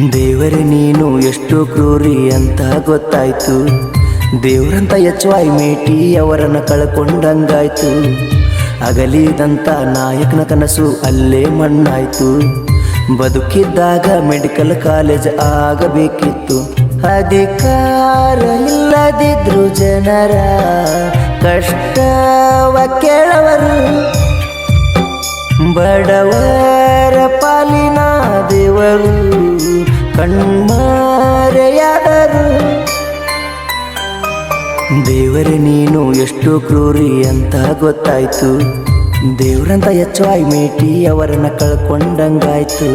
ದೇವರೇ ನೀನು ಎಷ್ಟು ಕ್ರೂರಿ ಅಂತ ಗೊತ್ತಾಯ್ತು. ದೇವ್ರಂತ ಎಚ್.ವೈ. ಮೇಟಿ ಅವರನ್ನ ಕಳ್ಕೊಂಡಂಗಾಯ್ತು. ಅಗಲಿದಂತ ನಾಯಕನ ಕನಸು ಅಲ್ಲೇ ಮಣ್ಣಾಯ್ತು. ಬದುಕಿದ್ದಾಗ ಮೆಡಿಕಲ್ ಕಾಲೇಜ್ ಆಗಬೇಕಿತ್ತು. ಅಧಿಕಾರ ಇಲ್ಲದಿದ್ರು ಜನರ ಕಷ್ಟವ ಕೇಳವರು. ಬಡವರ ಪಾಲಿನ ದೇವರು ಕಣ್ಮರೆಯಾದರು. ದೇವರೇ ನೀನು ಎಷ್ಟು ಕ್ರೂರಿ ಅಂತ ಗೊತ್ತಾಯ್ತು. ದೇವ್ರಂತ ಎಚ್.ವೈ. ಮೇಟಿ ಅವರನ್ನ ಕಳ್ಕೊಂಡಂಗಾಯ್ತು.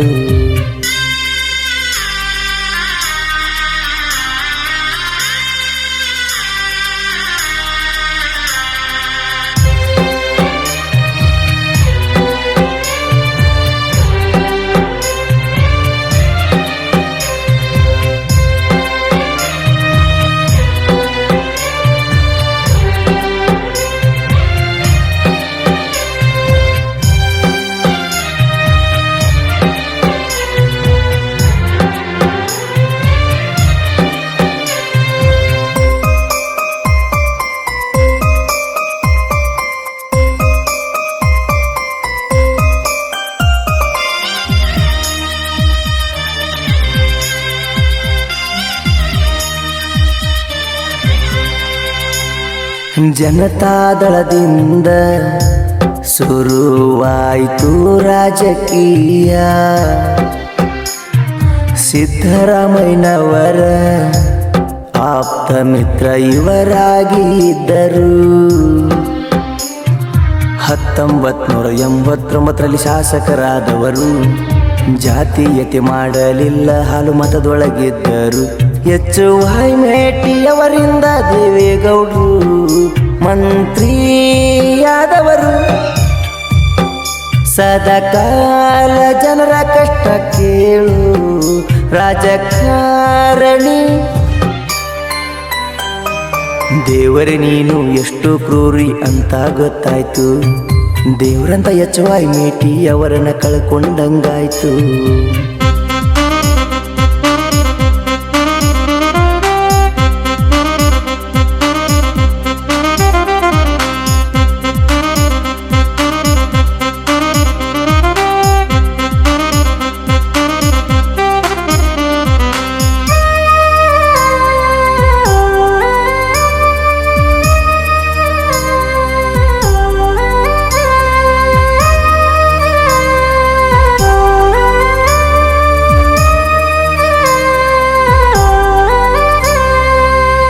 ಜನತಾದಳದಿಂದ ಶುರುವಾಯಿತು ರಾಜಕೀಯ. ಸಿದ್ದರಾಮಯ್ಯನವರ ಆಪ್ತ ಮಿತ್ರ ಇವರಾಗಿ ಇದ್ದರು. 1989ರಲ್ಲಿ ಶಾಸಕರಾದವರು ಜಾತೀಯತೆ ಮಾಡಲಿಲ್ಲ, ಹಾಲು ಮತದೊಳಗಿದ್ದರು. ಎಚ್.ವೈ. ಮೇಟಿಯವರಿಂದ ದೇವೇಗೌಡರು ಮಂತ್ರಿಯಾದವರು. ಸದಾಕಾಲ ಜನರ ಕಷ್ಟ ಕೇಳು ರಾಜಕಾರಣಿ. ದೇವರೇ ನೀನು ಎಷ್ಟು ಕ್ರೂರಿ ಅಂತ ಗೊತ್ತಾಯ್ತು. ದೇವ್ರಂತ ಎಚ್.ವೈ. ಮೇಟಿ ಅವರನ್ನ ಕಳ್ಕೊಂಡಂಗಾಯ್ತು.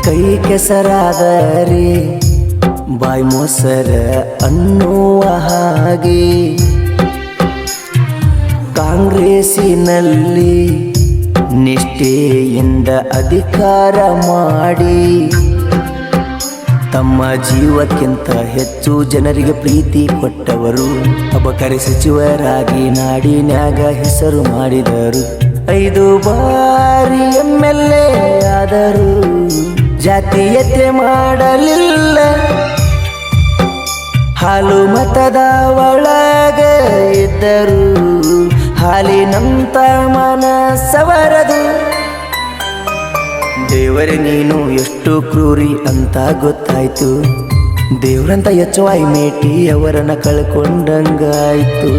ಕೈ ಕೆಸರಾದರೆ ಬಾಯಿ ಮೊಸರ ಅನ್ನುವ ಹಾಗೆ ಕಾಂಗ್ರೆಸ್ಸಿನಲ್ಲಿ ನಿಷ್ಠೆಯಿಂದ ಅಧಿಕಾರ ಮಾಡಿ ತಮ್ಮ ಜೀವಕ್ಕಿಂತ ಹೆಚ್ಚು ಜನರಿಗೆ ಪ್ರೀತಿ ಕೊಟ್ಟವರು. ಅಬಕಾರಿ ಸಚಿವರಾಗಿ ನಾಡಿನ್ಯಾಗ ಹೆಸರು ಮಾಡಿದರು. 5 ಬಾರಿ MLA ಆದರು. ಜಾತೀಯತೆ ಮಾಡಲಿಲ್ಲ, ಹಾಲು ಮತದ ಒಳಗ ಇದ್ದರು. ಹಾಲಿನಂತ ಮನಸ್ಸವರದು. ದೇವರೇ ನೀನು ಎಷ್ಟು ಕ್ರೂರಿ ಅಂತ ಗೊತ್ತಾಯ್ತು. ದೇವ್ರಂತ ಎಚ್.ವೈ. ಮೇಟಿ ಅವರನ್ನ ಕಳ್ಕೊಂಡಂಗಾಯ್ತು.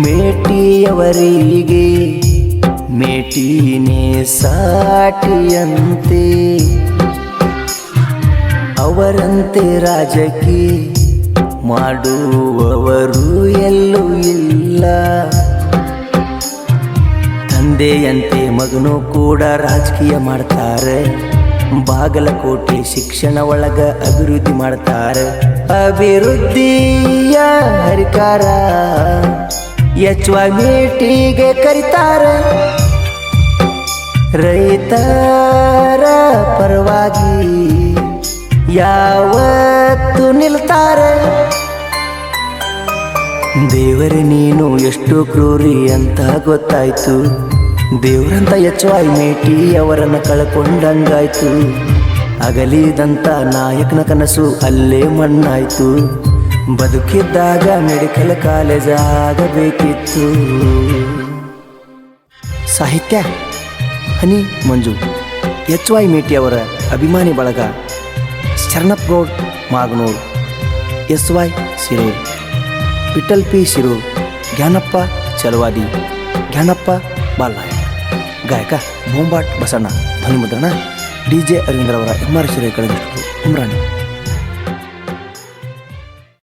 ಮೇಟಿಯವರಿಗೆ ಮೇಟಿನೇ ಸಾಟಿಯಂತೆ, ಅವರಂತೆ ರಾಜಕೀಯ ಮಾಡುವವರು ಎಲ್ಲೂ ಇಲ್ಲ. ತಂದೆಯಂತೆ ಮಗನು ಕೂಡ ರಾಜಕೀಯ ಮಾಡ್ತಾರೆ. ಬಾಗಲಕೋಟೆ ಶಿಕ್ಷಣ ಒಳಗ ಅಭಿವೃದ್ಧಿ ಮಾಡ್ತಾರೆ. ಅಭಿವೃದ್ಧಿಯ ಹರಿಕಾರ ಎಚ್.ವೈ. ಮೀಟಿಗೆ ಕರೀತಾರೆ. ರೈತರ ಪರವಾಗಿ ಯಾವತ್ತು ನಿಲ್ತಾರೆ. ದೇವರೇ ನೀನು ಎಷ್ಟು ಕ್ರೂರಿ ಅಂತ ಗೊತ್ತಾಯ್ತು. ದೇವರಂತ ಎಚ್.ವೈ. ಮೇಟಿ ಅವರನ್ನು ಕಳ್ಕೊಂಡಂಗಾಯ್ತು. ಅಗಲಿದಂತ ನಾಯಕನ ಕನಸು ಅಲ್ಲೇ ಮಣ್ಣಾಯ್ತು. ಬದುಕಿದ್ದಾಗ ಮೆಡಿಕಲ್ ಕಾಲೇಜ್ ಆಗಬೇಕಿತ್ತು. ಸಾಹಿತ್ಯ ಹನಿ ಮಂಜು. ಎಚ್.ವೈ. ಮೇಟಿ ಅವರ ಅಭಿಮಾನಿ ಬಳಗ ಶರಣಪ್ಪ ಗೌಡ್ ಮಾಗನೂರು, ಎಸ್.ವೈ. ಶಿರೂರ್, ವಿಠಲ್ ಪಿ ಶಿರೂರ್, ಜ್ಞಾನಪ್ಪ ಚಲವಾದಿ, ಜ್ಞಾನಪ್ಪ ಬಾಲ್ನಾಯಕ್. ಗಾಯಕ ಬೊಂಬಾಟ್ ಬಸಣ್ಣ. ಧ್ವನಿ ಮುದ್ರಣ DJ ಅರವಿಂದ್ರವರ MR ಶಿರೈ ಕಳೆದಷ್ಟು ಉಮ್ರಾಣಿ.